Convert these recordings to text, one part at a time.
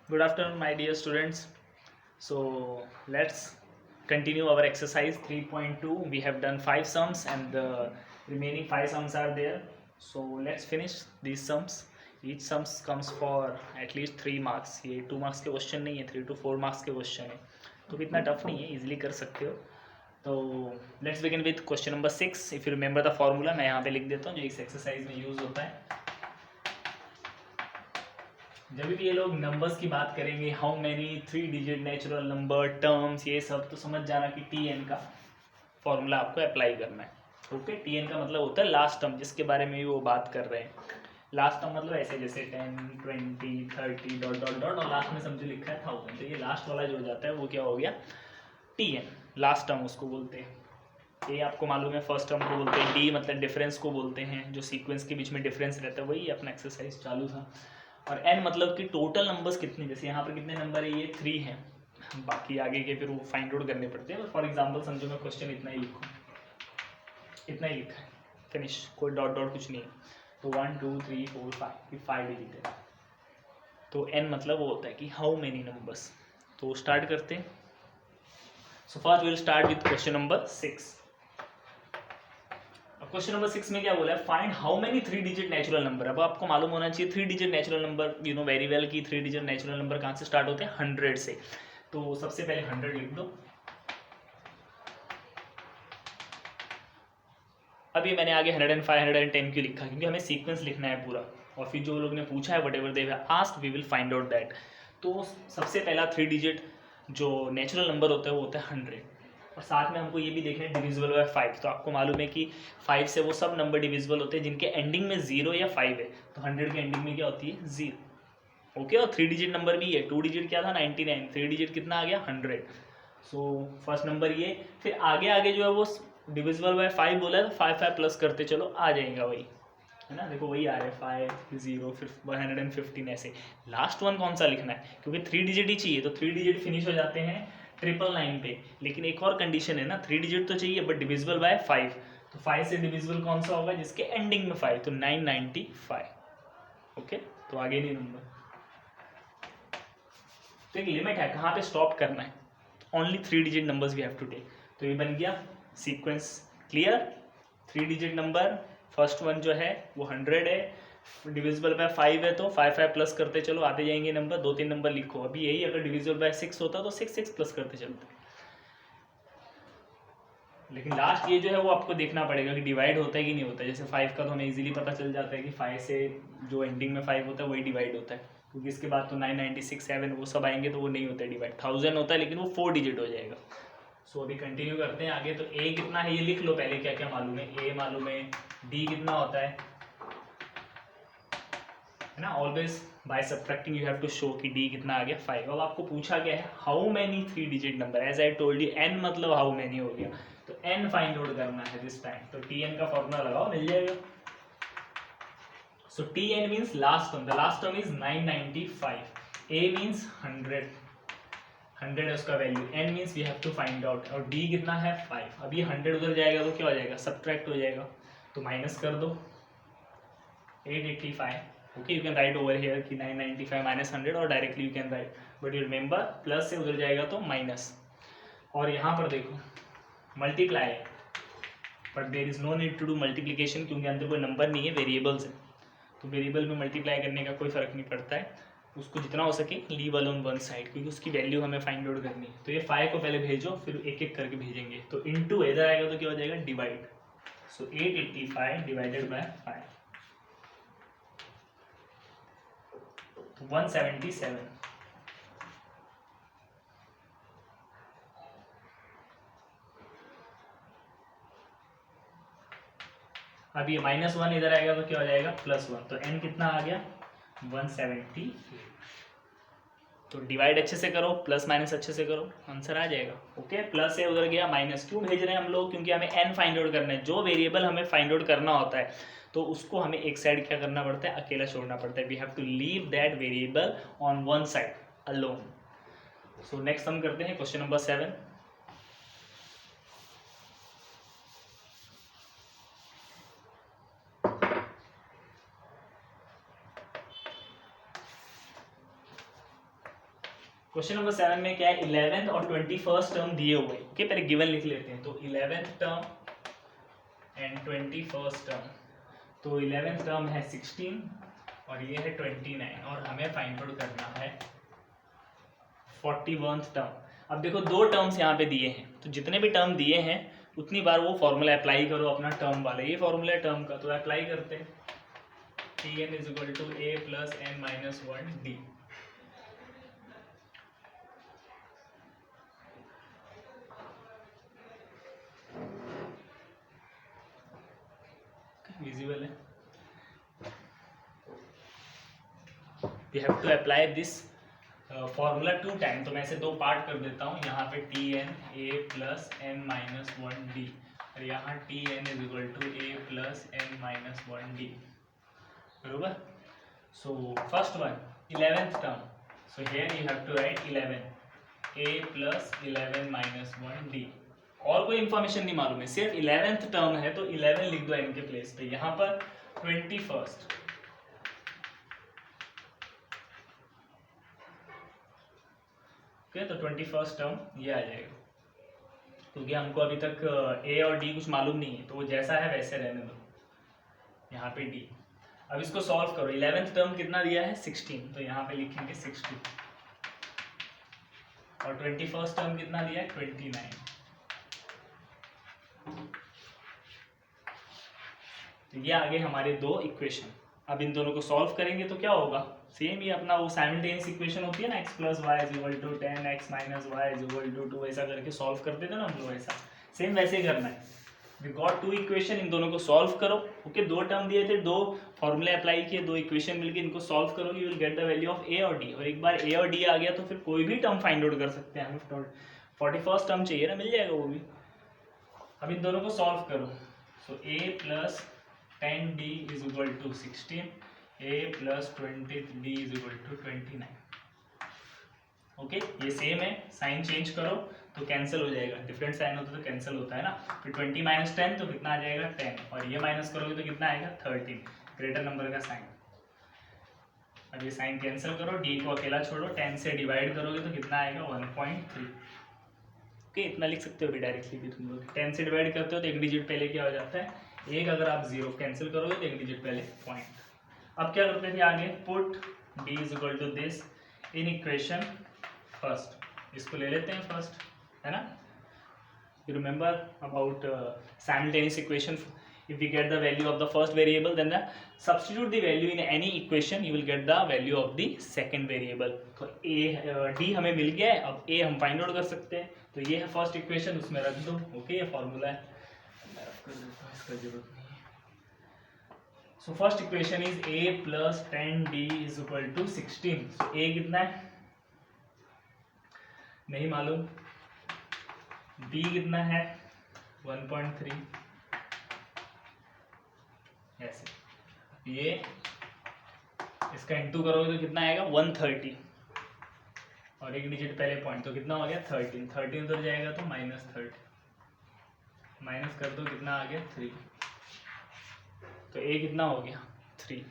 Good afternoon, my dear students. So let's continue our exercise 3.2. We have done 5 sums and the remaining 5 sums are there. So let's finish these sums. Each sums comes for at least 3 marks. ये 2 marks के question नहीं है, 3 to 4 marks के question है, तो इतना tough नहीं है, इजीली कर सकते हो. तो let's begin with question number 6. If you remember the formula मैं यहाँ पे लिख देता हूँ जो इस एक्सरसाइज में यूज़ होता है. जब भी ये लोग नंबर्स की बात करेंगे, how many 3 digit natural number terms, ये सब तो समझ जाना कि टी एन का फॉर्मूला आपको अप्लाई करना है. ओके, टी एन का मतलब होता है लास्ट टर्म, जिसके बारे में भी वो बात कर रहे हैं. लास्ट टर्म मतलब ऐसे जैसे 10, 20, 30 डॉट डॉट डॉट और लास्ट में समझो लिखा है 1000. तो ये लास्ट वाला जो हो जाता है वो क्या हो गया, टी एन. लास्ट टर्म उसको बोलते हैं. ये आपको मालूम है, फर्स्ट टर्म को बोलते हैं डी, मतलब डिफरेंस को बोलते हैं, जो सीक्वेंस के बीच में डिफरेंस रहता है. वही अपना एक्सरसाइज चालू था. और एन मतलब कि टोटल नंबर्स कितने, जैसे यहाँ पर कितने नंबर है, ये 3 हैं. बाकी आगे के फिर वो फाइंड आउट करने पड़ते हैं. फॉर एग्जांपल समझो मैं क्वेश्चन इतना ही लिखूँ, इतना ही लिखा है, फिनिश, कोई डॉट डॉट कुछ नहीं है. तो 1 2 3 4 5 5 डिजिट है. तो एन मतलब वो होता है कि हाउ मेनी नंबर्स. तो स्टार्ट करते हैं. So first will start with question number 6. Question number 6 में क्या बोला है, find how many 3 digit natural number. अब आपको मालूम होना चाहिए 3 digit natural number, you know very well कि 3 डिजिट नेचुरल नंबर कहाँ से स्टार्ट होते हैं, 100 से. तो सबसे पहले 100 लिख दो. अब ये मैंने आगे 105 110 क्यों लिखा, क्योंकि हमें सीक्वेंस लिखना है पूरा. और फिर जो लोग ने पूछा है whatever they have asked we will find out that. तो सबसे पहला 3 डिजिट जो नेचुरल नंबर होता है वो होता है 100. और साथ में हमको ये भी देखना है डिविजिबल बाय 5. तो आपको मालूम है कि 5 से वो सब नंबर डिविजिबल होते हैं जिनके एंडिंग में 0 या 5 है. तो 100 के एंडिंग में क्या होती है, 0. ओके, और 3 डिजिट नंबर भी है. 2 डिजिट क्या था, 99. 3 डिजिट कितना आ गया, 100. सो फर्स्ट नंबर ये. फिर आगे आगे जो है वो डिविजिबल बाय 5 बोला है, तो 5 5 प्लस करते चलो, आ जाएगा वही, है ना. देखो वही आ रहा है 5 0 फिर 115 ऐसे. लास्ट वन कौन सा लिखना है, क्योंकि 3 डिजिट ही चाहिए. तो 3 डिजिट फिनिश हो जाते हैं 999 पे. लेकिन एक और कंडीशन है ना, 3 डिजिट तो चाहिए बट डिविजिबल बाय 5. तो 5 से डिविजिबल कौन सा होगा, जिसके एंडिंग में 5. तो 995. ओके, तो आगे नहीं नंबर. तो एक लिमिट है कहाँ पे स्टॉप करना है. Only 3 digit numbers we have to take. तो ये बन गया sequence. Clear. 3 digit number, first one जो है वो 100 है, डिविजिबल बाय 5 है, तो 5 5 प्लस करते चलो, आते जाएंगे नंबर. 2 3 नंबर लिखो. अभी यही अगर डिविजिबल बाय 6 होता तो 6 6 प्लस करते चलते. लेकिन लास्ट ये जो है वो आपको देखना पड़ेगा कि डिवाइड होता है कि नहीं होता है. जैसे 5 का तो हमें इजीली पता चल जाता है कि 5 से जो एंडिंग में 5 होता है वही डिवाइड होता है, क्योंकि इसके बाद तो 996 7 वो सब आएंगे तो वो नहीं होता है डिवाइड. 1000 होता है लेकिन वो 4 डिजिट हो जाएगा. सो अभी कंटिन्यू करते हैं आगे. तो ए कितना है ये लिख लो पहले, क्या क्या मालूम है. ए मालूम है, डी कितना होता है ना. Always by subtracting you have to show कि डी कितना आ गया, 5. अब आपको पूछा गया है how many 3 digit number. As I told you N मतलब हाउ मैनी हो गया. तो एन फाइंड आउट करना है दिस टाइम. तो टी एन का फॉर्मूला लगाओ, मिल जाएगा. So T N means last term. The last term is 995. A means 100 है उसका value. N means we have to find out. और डी कितना है, 5. अब ये 100 उधर जाएगा तो क्या हो जाएगा, सब्ट्रैक्ट हो जाएगा. तो माइनस कर दो 885. Okay, you can write over here कि 995 माइनस 100, और directly you can write. But you remember plus से उधर जाएगा तो माइनस. और यहाँ पर देखो मल्टीप्लाई है, but there is no need to do multiplication, क्योंकि अंदर कोई नंबर नहीं है, वेरिएबल्स है. तो वेरिएबल में मल्टीप्लाई करने का कोई फर्क नहीं पड़ता है. उसको जितना हो सके लीव अलोन वन साइड, क्योंकि उसकी वैल्यू हमें फाइंड आउट करनी है. तो ये 5 को पहले भेजो, फिर एक एक करके भेजेंगे. तो इनटू इधर आएगा तो क्या हो जाएगा, डिवाइड. So 885 divided by 5, 177. अब ये -1 इधर आएगा तो क्या हो जाएगा, +1. तो n कितना आ गया, 178. तो डिवाइड अच्छे से करो, प्लस माइनस अच्छे से करो, आंसर आ जाएगा. ओके, प्लस है उधर गया, माइनस क्यों भेज रहे हैं हम लोग, क्योंकि हमें n फाइंड आउट करना है. जो वेरिएबल हमें फाइंड आउट करना होता है तो उसको हमें एक साइड क्या करना पड़ता है, अकेला छोड़ना पड़ता है. We have to leave that variable on one side alone. So next हम करते हैं क्वेश्चन नंबर 7. क्वेश्चन नंबर 7 में क्या है, 11th और 21st टर्म दिए हुए। ओके, पहले गिवन लिख लेते हैं। तो 11th term and 21st term. तो 11th टर्म है 16 और ये है 29 और हमें फाइंड आउट करना है 41th टर्म। अब देखो दो टर्म्स यहाँ पे दिए हैं, तो जितने भी टर्म दिए हैं उतनी बार वो फॉर्मूला अप्लाई करो अपना टर्म वाला। ये फॉर्मूला है टर्म का, तो अप्लाई करते हैं। Tn is equal to a plus n minus 1 d। Visible है। We have to apply this formula 2 time. तो मैं इसे दो पार्ट कर देता हूँ। यहाँ पे Tn a plus n minus 1d और यहाँ Tn is equal to a plus n minus 1d। बरोबर। So first one 11th term. So here you have to write 11 a plus 11 minus 1d। और कोई इंफॉर्मेशन नहीं मालूम है, सिर्फ 11th term है तो 11 लिख दो n के प्लेस पे। यहाँ पर 21st, ओके, तो 21st टर्म ये आ जाएगा। क्योंकि हमको अभी तक a और d कुछ मालूम नहीं है, तो वो जैसा है वैसे रहने दो। यहाँ पे d। अब इसको सॉल्व करो। 11th टर्म कितना दिया है 16, तो यहाँ पे लिखेंगे 60 और 21st टर्म कितना दिया है 29। तो ये आगे हमारे दो इक्वेशन। अब इन दोनों को सॉल्व करेंगे तो क्या होगा, सेम ही अपना वो साइमल्टेनियस इक्वेशन होती है ना, x plus y is equal to 10x minus y is equal to 2, ऐसा करके सॉल्व करते थे ना हम लोग, ऐसा सेम वैसे ही करना है। वी गॉट टू इक्वेशन, इन दोनों को सॉल्व करो। ओके, दो टर्म दिए थे, दो फॉर्मूले अप्लाई किए, दो इक्वेशन मिलके इनको सॉल्व करोगे, you will get the value of a और d। और एक बार a और d आ गया तो फिर कोई भी टर्म फाइंड आउट कर सकते हैं। हमें 41st टर्म चाहिए ना, मिल जाएगा वो भी। अब इन दोनों को सॉल्व करो। So a plus 10d is equal to 16, a plus 20d is equal to 29। Okay, ये सेम है, साइन चेंज करो तो कैंसिल हो जाएगा। डिफरेंट साइन होता है तो कैंसिल होता है ना। फिर 20 माइनस 10 तो कितना आ जाएगा 10, और ये माइनस करोगे तो कितना आएगा 13, ग्रेटर नंबर का साइन। अब ये साइन कैंसिल करो, d को अकेला छोड़ो, 10 से डिवाइड करोगे तो कितना आएगा 1.3। ओके, इतना लिख सकते हो भी डायरेक्टली भी तुम लोग। 10 से डिवाइड करते हो तो एक डिजिट पहले क्या हो जाता है, एक, अगर आप 0 कैंसिल करोगे तो एक डिजिट पहले पॉइंट। अब क्या करते थे आगे, put d is equal to this in equation first. इसको ले लेते हैं फर्स्ट, है ना। You remember about simultaneous equation, if we get the value of the first variable then the substitute the value in any equation, you will get the value of the second variable। तो d हमें मिल गया है, अब a हम find out कर सकते हैं। तो ये है फर्स्ट इक्वेशन, उसमें रख दो। ओके, ये फॉर्मूला है, मैं रख कर देता हूँ, इसका जरूरत नहीं है। So first equation is a plus 10d is equal to 16। So a कितना है नहीं मालूम, d कितना है 1.3, ऐसे। ये इसका इंटू करोगे तो कितना आएगा 130, और एक डिजिट पहले पॉइंट, तो कितना हो गया 13। 13 उधर जाएगा तो माइनस 30, माइनस कर दो कितना आ गया 3। तो a कितना हो गया 3।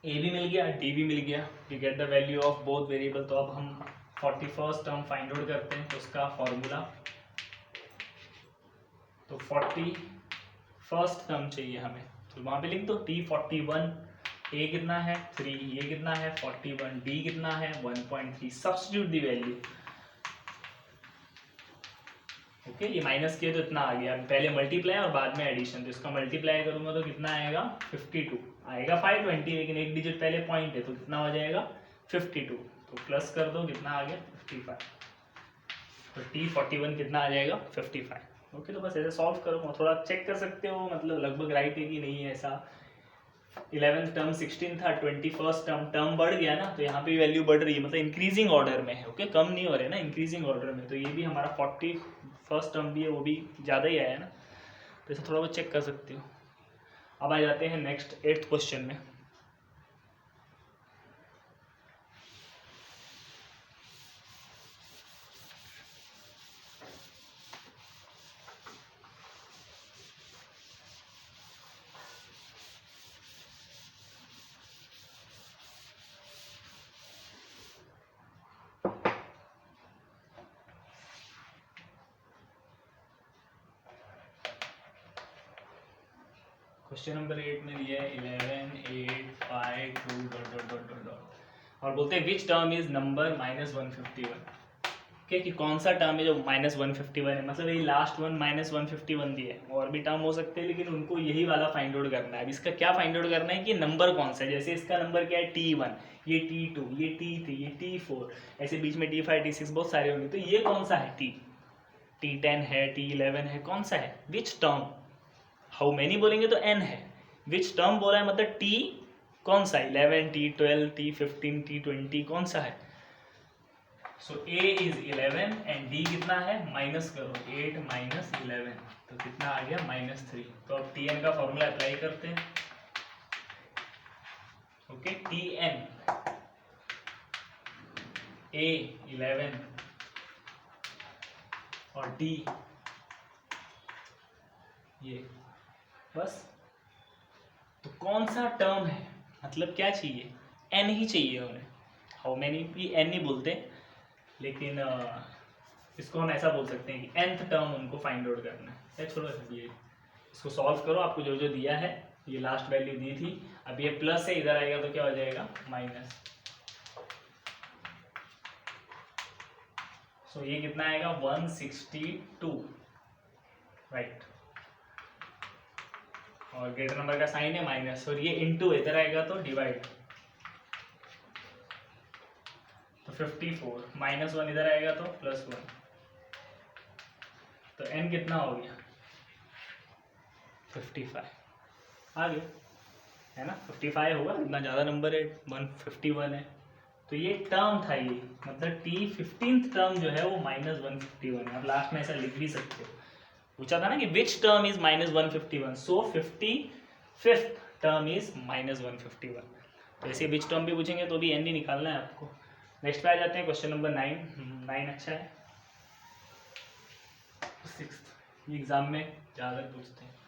a भी मिल गया, d भी मिल गया, we get the value of both variable. तो अब हम 41st टर्म फाइंड आउट करते हैं। तो उसका फॉर्मूला, तो 41st टर्म चाहिए हमें, तो वहां पे लिख दो T41। a कितना है 3, ये कितना है 41, d कितना है 1.3। सब्स्टिट्यूट दी वैल्यू। ओके, ये माइनस किया तो इतना आ गया, पहले मल्टीप्लाई और बाद में एडिशन। तो इसका मल्टीप्लाई करूंगा तो कितना आएगा 52, आएगा 520, लेकिन एक डिजिट पहले पॉइंट है तो कितना हो जाएगा 52। तो प्लस कर दो, कितना आ गया 55। तो T41 कितना आ जाएगा 55। ओके, तो बस ऐसे सॉल्व करो, थोड़ा चेक कर सकते हो, मतलब लगभग राइट है कि नहीं है ऐसा। 11th टर्म 16 था, 21st टर्म बढ़ गया ना, तो यहाँ पे वैल्यू बढ़ रही है, मतलब इंक्रीजिंग ऑर्डर में है। ओके, कम नहीं हो रहे ना, इंक्रीजिंग ऑर्डर में। तो ये भी हमारा 41st टर्म भी है, वो भी ज़्यादा ही आया है ना, तो ऐसा थोड़ा बहुत चेक कर सकते हो। अब आ जाते हैं नेक्स्ट 8th क्वेश्चन में। क्वेश्चन नंबर 8 में दिया है 11 8 5 2 dot dot dot dot dot और बोलते हैं विच टर्म इज नंबर -151। क्या कि कौन सा टर्म है जो -151 है, मतलब ये लास्ट वन -151 दिए है, और भी टर्म हो सकते हैं लेकिन उनको यही वाला फाइंड आउट करना है। अब इसका क्या फाइंड आउट करना है कि नंबर कौन सा है। जैसे इसका नंबर क्या है T1, ये T2, ये T3, ये T4, ऐसे बीच में T5 T6 बहुत सारे होंगे, तो ये कौन सा है, T10 है, T11 है, कौन सा है, विच टर्म। हाउ मैनी बोलेंगे तो n है, विच टर्म बोला है मतलब T कौन सा, 11 T12 T15 T20 कौन सा है। सो A इज 11 एंड D कितना है, माइनस करो 8 माइनस 11 तो कितना आ गया -3। तो अब Tn का फॉर्मूला अप्लाई करते हैं। ओके, Tn A 11 और D ये, बस। तो कौन सा टर्म है, मतलब क्या चाहिए, n ही चाहिए उन्हें। हाउ मैनी भी n नहीं बोलते, लेकिन इसको हम ऐसा बोल सकते हैं कि nth टर्म उनको फाइंड आउट करना है। छोड़ो ये, इसको सॉल्व करो, आपको जो जो दिया है, ये लास्ट वैल्यू दी थी, अब ये प्लस है, इधर आएगा तो क्या हो जाएगा माइनस। सो ये कितना आएगा 162, राइट। और ग्रेटर नंबर का साइन है माइनस, और ये इनटू इधर आएगा तो डिवाइड, तो 54 -1 इधर आएगा तो +1, तो n कितना हो गया 55 आ गया, है ना। 55 होगा, इतना ज़्यादा नंबर है, 151 है। तो ये टर्म था, ये मतलब T15th टर्म जो है वो -151 है। आप लास्ट में ऐसा लिख भी सकते हो, पूछा था ना कि which term is -151, so 55th term is -151। तो ऐसे विच टर्म भी पूछेंगे तो भी n ही निकालना है आपको। नेक्स्ट पे आ जाते हैं, क्वेश्चन नंबर 9 अच्छा है, 6th एग्जाम में ज़्यादा पूछते हैं।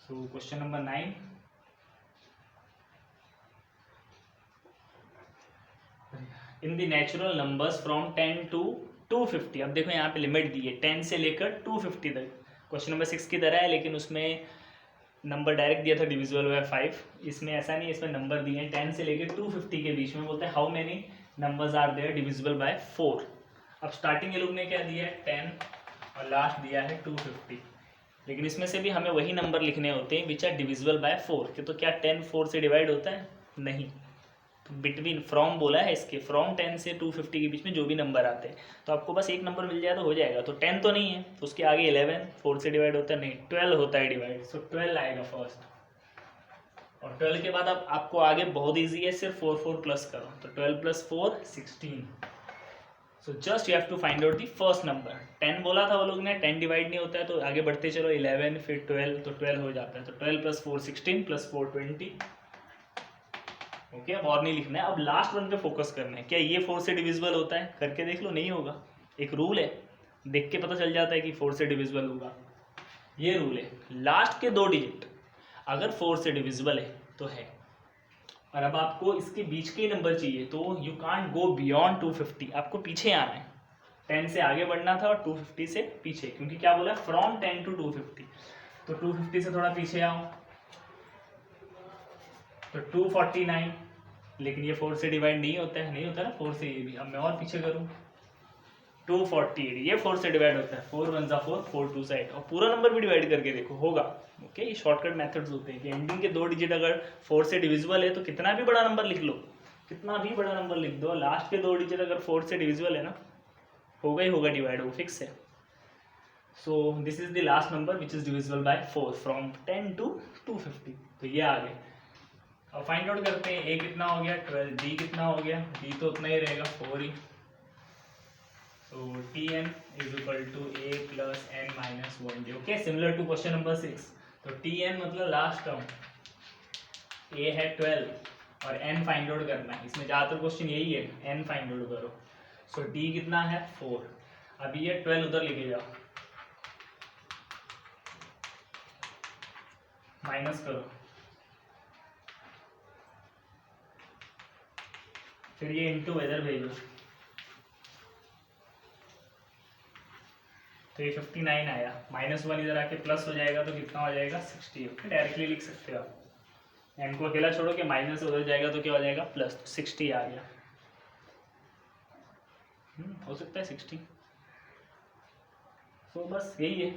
So question number 9, in the natural numbers from 10 to 250। अब देखो यहाँ पे लिमिट दी है 10 से लेकर 250 तक। क्वेश्चन नंबर 6 की तरह है, लेकिन उसमें नंबर डायरेक्ट दिया था डिविजिबल बाय 5, इसमें ऐसा नहीं, इसमें नंबर दिए हैं 10 से लेकर 250 के बीच में। बोलते हैं how many numbers are there divisible by 4। अब स्टार्टिंग ये लोग ने क्या दिया है 10 और लास्ट दिया है 250, लेकिन इसमें से भी हमें वही नंबर लिखने होते हैं विच आर डिविजिबल बाय 4 कि तो क्या 10 4 से डिवाइड होता है, नहीं। तो बिटवीन फ्रॉम बोला है, इसके फ्रॉम 10 से 250 के बीच में जो भी नंबर आते हैं, तो आपको बस एक नंबर मिल जाए तो हो जाएगा। तो 10 तो नहीं है, तो उसके आगे 11 4 से डिवाइड होता है, नहीं 12 होता है डिवाइड, सो 12 आएगा फर्स्ट। और 12 के बाद अब आपको आगे बहुत ईजी है, सिर्फ 4 4 प्लस करो, तो 12 + 4 16। So just you have to find out the first number. 10 बोला था वो लोग ने, 10 डिवाइड नहीं होता है, तो आगे बढ़ते चलो 11 फिर 12, तो 12 हो जाता है, तो 12 + 4 16 + 4 20। ओके, अब और नहीं लिखना है, अब लास्ट वन पे फोकस करना है। क्या ये 4 से डिविजिबल होता है, करके देख लो, नहीं होगा। एक रूल है, देख के पता चल जाता है कि 4 से डिविजिबल होगा, ये रूल है। लास्ट के 2 डिजिट अगर 4 से डिविजिबल है तो है, और अब आपको इसके बीच के नंबर चाहिए, तो यू कांट गो बियॉन्ड 250, आपको पीछे आना है। 10 से आगे बढ़ना था और 250 से पीछे, क्योंकि क्या बोला फ्रॉम 10 to 250, तो 250 से थोड़ा पीछे आओ तो 249, लेकिन ये 4 से डिवाइड नहीं होता है, नहीं होता ना 4 से, ये भी। अब मैं और पीछे करूँ 248, ये 4 से डिवाइड होता है, 4 1 4 4 2 साइड, और पूरा नंबर भी डिवाइड करके देखो होगा। ओके, ये शॉर्टकट मेथड्स होते हैं कि एंडिंग के 2 डिजिट अगर 4 से डिविजिबल है तो कितना भी बड़ा नंबर लिख लो, कितना भी बड़ा नंबर लिख दो, लास्ट के 2 डिजिट अगर 4 से डिविजिबल है ना, होगा ही होगा डिवाइड, वो फिक्स है। So this is the last number which is divisible by 4 from 10 to 250, तो ये आ गए। अब फाइंड आउट करते हैं, a कितना हो गया 12, d कितना हो गया, d तो उतना ही रहेगा 4 ही। So Tn is equal to a plus n minus 1d। Okay, similar to question number 6। तो Tn मतलब लास्ट टर्म, a है 12 और n फाइंड आउट करना है, इसमें ज़्यादातर क्वेश्चन यही है, n फाइंड आउट करो। सो d कितना है 4, अभी ये 12 उधर लेके जाओ, माइनस करो, फिर ये इंटू इधर भेजो, तो ये 59 आया, -1 इधर आके प्लस हो जाएगा तो कितना हो जाएगा 60। डायरेक्टली लिख सकते हो आप, एन को अकेला छोड़ो कि माइनस उधर जाएगा तो क्या हो जाएगा प्लस, तो 60 आ गया। हो सकता है 60। तो बस यही है।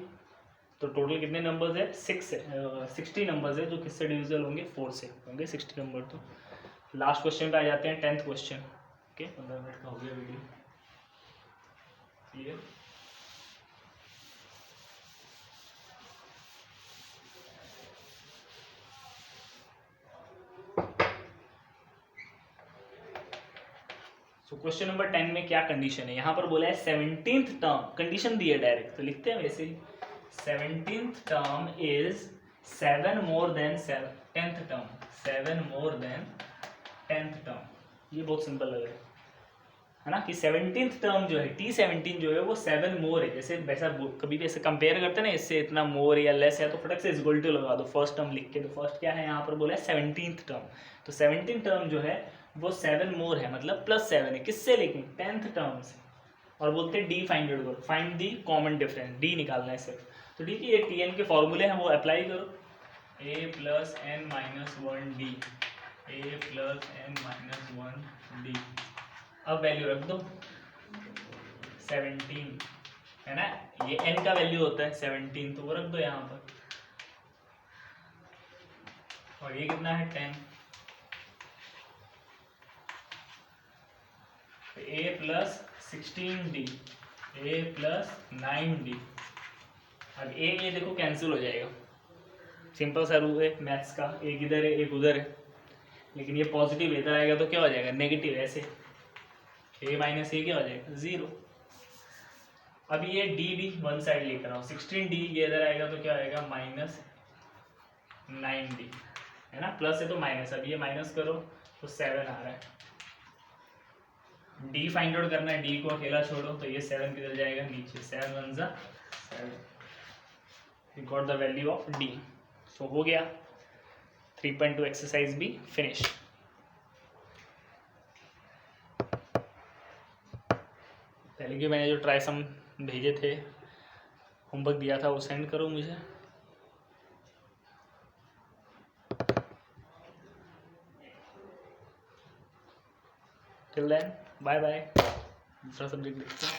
तो टोटल कितने नंबर्स है 6 है, 60 नंबर्स है जो किससे डिविजिबल होंगे 4 से होंगे 60 नंबर। तो लास्ट क्वेश्चन पे आ जाते हैं, 10th क्वेश्चन। ओके 15 मिनट का हो गया वीडियो, ठीक है। तो क्वेश्चन नंबर 10 में क्या कंडीशन है, यहाँ पर बोला है 17th टर्म, कंडीशन दी है डायरेक्ट तो लिखते हैं वैसे ही, 17th term is 7 more than 10th term, 7 more than 10th term. ये बहुत सिंपल लग रहा है ना, कि 17th टर्म जो है T17 जो है वो 7 मोर है। जैसे वैसा कभी भी ऐसे कंपेयर करते हैं ना, इससे इतना मोर या लेस है तो फटक से इक्वल टू लगा दो फर्स्ट टर्म लिख के। तो फर्स्ट क्या है यहाँ पर बोला है 17th टर्म, तो 17th टर्म जो है वो 7 मोर है, मतलब +7 है। किससे लेकिन 10th टर्म से। और बोलते हैं डी फाइंड करो, find the common difference, D निकालना है सिर्फ। तो ठीक है, ये Tn के फॉर्मूले हैं वो अप्लाई करो, a + n - 1d, a + n - 1d। अब वैल्यू रख दो 17 है ना, ये n का वैल्यू होता है 17, तो वो रख दो यहाँ पर। और ये कितना है 10, a + 16d, a + 9d। अब ये देखो कैंसिल हो जाएगा, सिंपल सा रूल है मैथ्स का, एक इधर है एक उधर है, लेकिन ये पॉजिटिव इधर आएगा तो क्या हो जाएगा नेगेटिव, ऐसे a - a क्या हो जाएगा 0। अब ये d भी वन साइड लेकर आओ, 16d ये इधर आएगा तो क्या आएगा -9d, है ना, प्लस है तो माइनस। अब ये माइनस करो तो 7 आ रहा है। d फाइंड आउट करना है, d को अकेला छोड़ो तो ये 7 किधर जाएगा नीचे, 7 × 7, we got the value of d। so हो गया 3.2 एक्सरसाइज भी फिनिश। पहले कि मैंने जो ट्राई सम भेजे थे, होमवर्क दिया था, वो सेंड करो मुझे। टिल देन बाय बाय, दूसरा सब्जेक्ट देखते हैं।